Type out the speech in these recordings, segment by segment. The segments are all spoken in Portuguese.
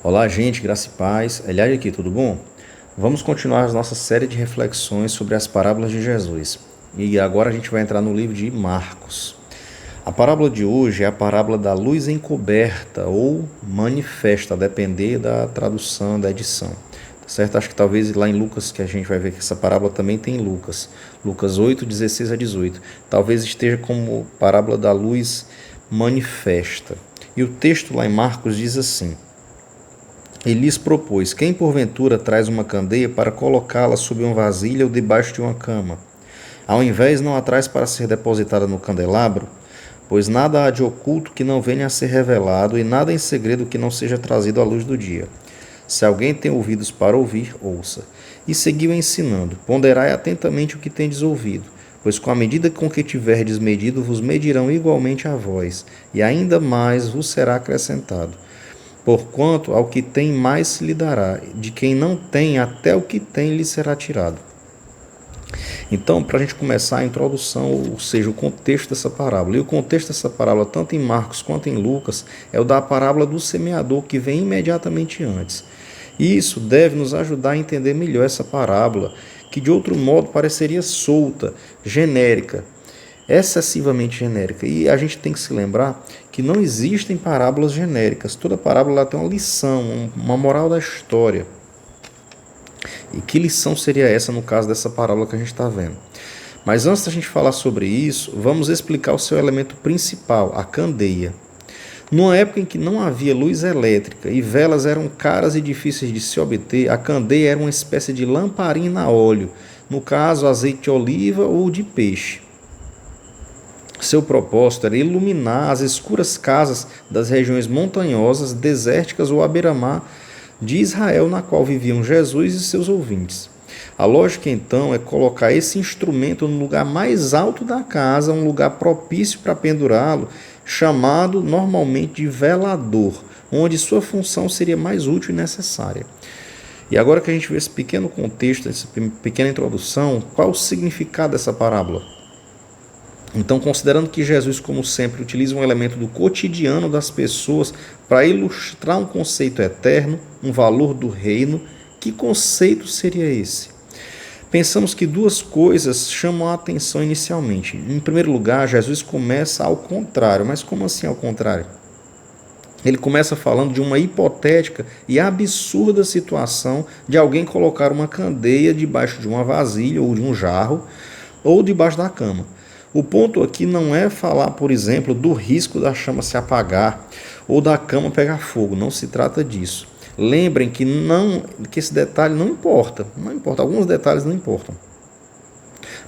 Olá, gente, graça e paz. Eliade aqui, tudo bom? Vamos continuar a nossa série de reflexões sobre as parábolas de Jesus. E agora a gente vai entrar no livro de Marcos. A parábola de hoje é a parábola da luz encoberta ou manifesta, a depender da tradução, da edição. Tá certo? Acho que talvez lá em Lucas, que a gente vai ver que essa parábola também tem em Lucas. Lucas 8, 16 a 18. Talvez esteja como parábola da luz manifesta. E o texto lá em Marcos diz assim: e lhes propôs: quem porventura traz uma candeia para colocá-la sob uma vasilha ou debaixo de uma cama? Ao invés, não a traz para ser depositada no candelabro? Pois nada há de oculto que não venha a ser revelado, e nada em segredo que não seja trazido à luz do dia. Se alguém tem ouvidos para ouvir, ouça. E seguiu ensinando: ponderai atentamente o que tendes ouvido, pois com a medida com que tiverdes medido, vos medirão igualmente a vós, e ainda mais vos será acrescentado. Porquanto ao que tem mais se lhe dará, de quem não tem, até o que tem lhe será tirado. Então, para a gente começar a introdução, ou seja, o contexto dessa parábola. E o contexto dessa parábola, tanto em Marcos quanto em Lucas, é o da parábola do semeador, que vem imediatamente antes. E isso deve nos ajudar a entender melhor essa parábola, que de outro modo pareceria solta, genérica, excessivamente genérica. E a gente tem que se lembrar que não existem parábolas genéricas. Toda parábola tem uma lição, uma moral da história. E que lição seria essa no caso dessa parábola que a gente está vendo? Mas antes da gente falar sobre isso, vamos explicar o seu elemento principal, a candeia. Numa época em que não havia luz elétrica e velas eram caras e difíceis de se obter, a candeia era uma espécie de lamparina a óleo, no caso azeite de oliva ou de peixe. Seu propósito era iluminar as escuras casas das regiões montanhosas, desérticas ou à beira-mar de Israel, na qual viviam Jesus e seus ouvintes. A lógica, então, é colocar esse instrumento no lugar mais alto da casa, um lugar propício para pendurá-lo, chamado normalmente de velador, onde sua função seria mais útil e necessária. E agora que a gente vê esse pequeno contexto, essa pequena introdução, qual o significado dessa parábola? Então, considerando que Jesus, como sempre, utiliza um elemento do cotidiano das pessoas para ilustrar um conceito eterno, um valor do reino, que conceito seria esse? Pensamos que duas coisas chamam a atenção inicialmente. Em primeiro lugar, Jesus começa ao contrário. Mas como assim ao contrário? Ele começa falando de uma hipotética e absurda situação de alguém colocar uma candeia debaixo de uma vasilha ou de um jarro ou debaixo da cama. O ponto aqui não é falar, por exemplo, do risco da chama se apagar ou da cama pegar fogo. Não se trata disso. Lembrem que esse detalhe não importa. Não importa. Alguns detalhes não importam.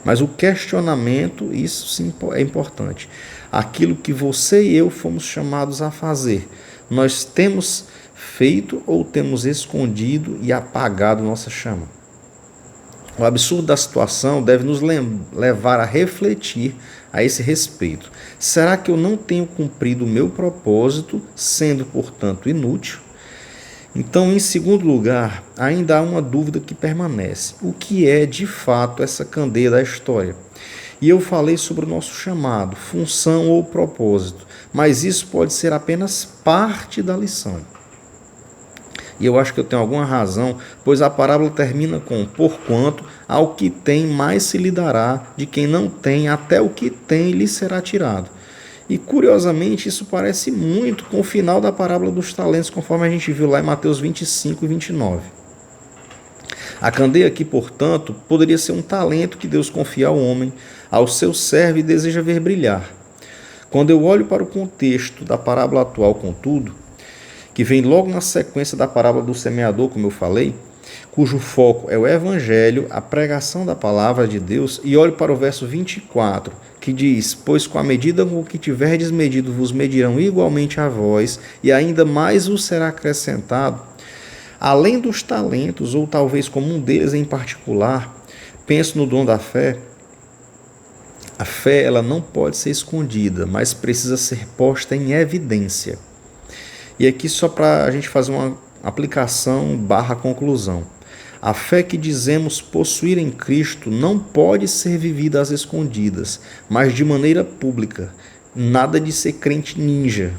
Mas o questionamento, isso sim é importante. Aquilo que você e eu fomos chamados a fazer, nós temos feito ou temos escondido e apagado nossa chama? O absurdo da situação deve nos levar a refletir a esse respeito. Será que eu não tenho cumprido o meu propósito, sendo, portanto, inútil? Então, em segundo lugar, ainda há uma dúvida que permanece. O que é, de fato, essa candeia da história? E eu falei sobre o nosso chamado, função ou propósito, mas isso pode ser apenas parte da lição. E eu acho que eu tenho alguma razão, pois a parábola termina com: porquanto ao que tem mais se lhe dará, de quem não tem, até o que tem lhe será tirado. E curiosamente isso parece muito com o final da parábola dos talentos, conforme a gente viu lá em Mateus 25 e 29. A candeia aqui, portanto, poderia ser um talento que Deus confia ao homem, ao seu servo, e deseja ver brilhar. Quando eu olho para o contexto da parábola atual, contudo, que vem logo na sequência da parábola do semeador, como eu falei, cujo foco é o evangelho, a pregação da palavra de Deus, e olho para o verso 24, que diz: pois com a medida com que tiverdes medido, vos medirão igualmente a vós, e ainda mais vos será acrescentado. Além dos talentos, ou talvez como um deles em particular, penso no dom da fé. A fé, ela não pode ser escondida, mas precisa ser posta em evidência. E aqui só para a gente fazer uma aplicação / conclusão. A fé que dizemos possuir em Cristo não pode ser vivida às escondidas, mas de maneira pública. Nada de ser crente ninja,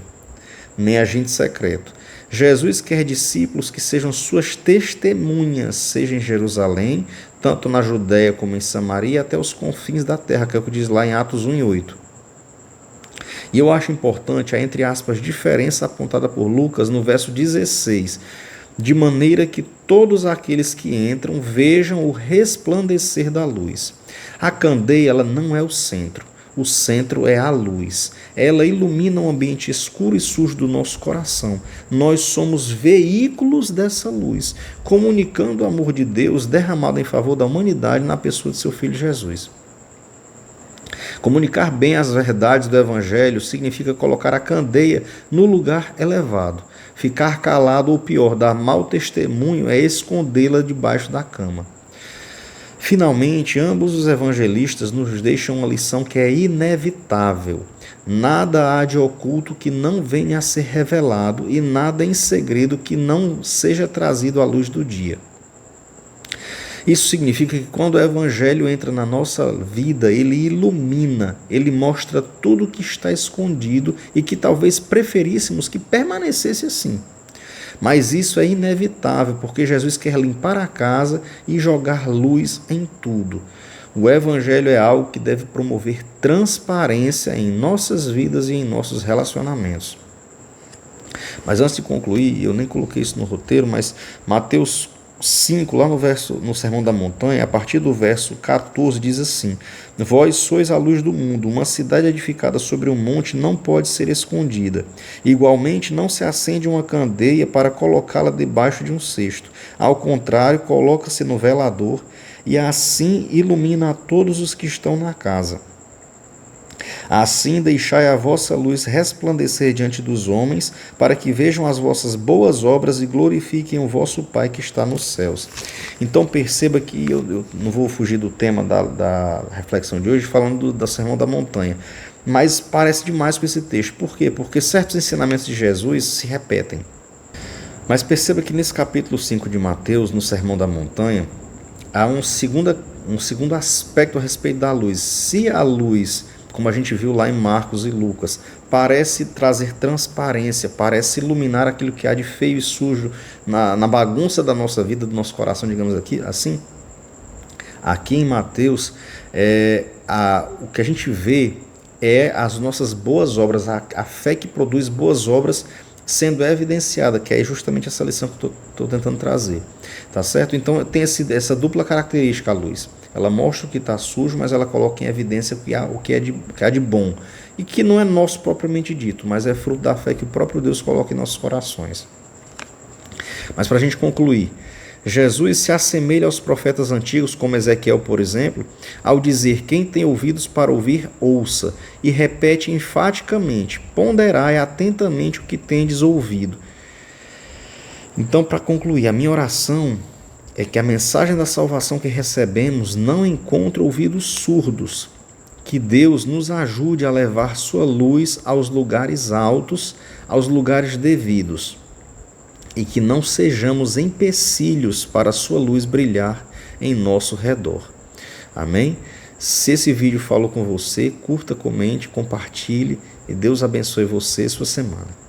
nem agente secreto. Jesus quer discípulos que sejam suas testemunhas, seja em Jerusalém, tanto na Judéia como em Samaria, até os confins da terra, que é o que diz lá em Atos 1:8. E eu acho importante a, entre aspas, diferença apontada por Lucas no verso 16, de maneira que todos aqueles que entram vejam o resplandecer da luz. A candeia, ela não é o centro é a luz. Ela ilumina o ambiente escuro e sujo do nosso coração. Nós somos veículos dessa luz, comunicando o amor de Deus derramado em favor da humanidade na pessoa de seu Filho Jesus. Comunicar bem as verdades do Evangelho significa colocar a candeia no lugar elevado. Ficar calado, ou pior, dar mau testemunho, é escondê-la debaixo da cama. Finalmente, ambos os evangelistas nos deixam uma lição que é inevitável. Nada há de oculto que não venha a ser revelado e nada em segredo que não seja trazido à luz do dia. Isso significa que quando o Evangelho entra na nossa vida, ele ilumina, ele mostra tudo o que está escondido e que talvez preferíssemos que permanecesse assim. Mas isso é inevitável, porque Jesus quer limpar a casa e jogar luz em tudo. O Evangelho é algo que deve promover transparência em nossas vidas e em nossos relacionamentos. Mas antes de concluir, eu nem coloquei isso no roteiro, mas Mateus 5, lá no Sermão da Montanha, a partir do verso 14, diz assim: Vós sois a luz do mundo, uma cidade edificada sobre um monte não pode ser escondida. Igualmente, não se acende uma candeia para colocá-la debaixo de um cesto. Ao contrário, coloca-se no velador, e assim ilumina a todos os que estão na casa. Assim deixai a vossa luz resplandecer diante dos homens, para que vejam as vossas boas obras e glorifiquem o vosso Pai que está nos céus. Então perceba que eu não vou fugir do tema da reflexão de hoje, falando do Sermão da Montanha, mas parece demais com esse texto. Por quê? Porque certos ensinamentos de Jesus se repetem. Mas perceba que nesse capítulo 5 de Mateus, no Sermão da Montanha, há um segundo aspecto a respeito da luz. Se a luz, como a gente viu lá em Marcos e Lucas, parece trazer transparência, parece iluminar aquilo que há de feio e sujo na bagunça da nossa vida, do nosso coração, digamos assim. Aqui em Mateus, o que a gente vê é as nossas boas obras, a fé que produz boas obras sendo evidenciada, que é justamente essa lição que eu estou tentando trazer. Tá certo? Então tem essa dupla característica a luz. Ela mostra o que está sujo, mas ela coloca em evidência o que há de bom. E que não é nosso propriamente dito, mas é fruto da fé que o próprio Deus coloca em nossos corações. Mas para a gente concluir, Jesus se assemelha aos profetas antigos, como Ezequiel, por exemplo, ao dizer: quem tem ouvidos para ouvir, ouça. E repete enfaticamente: ponderai atentamente o que tendes ouvido. Então, para concluir, a minha oração é que a mensagem da salvação que recebemos não encontre ouvidos surdos, que Deus nos ajude a levar sua luz aos lugares altos, aos lugares devidos, e que não sejamos empecilhos para a sua luz brilhar em nosso redor. Amém? Se esse vídeo falou com você, curta, comente, compartilhe, e Deus abençoe você e sua semana.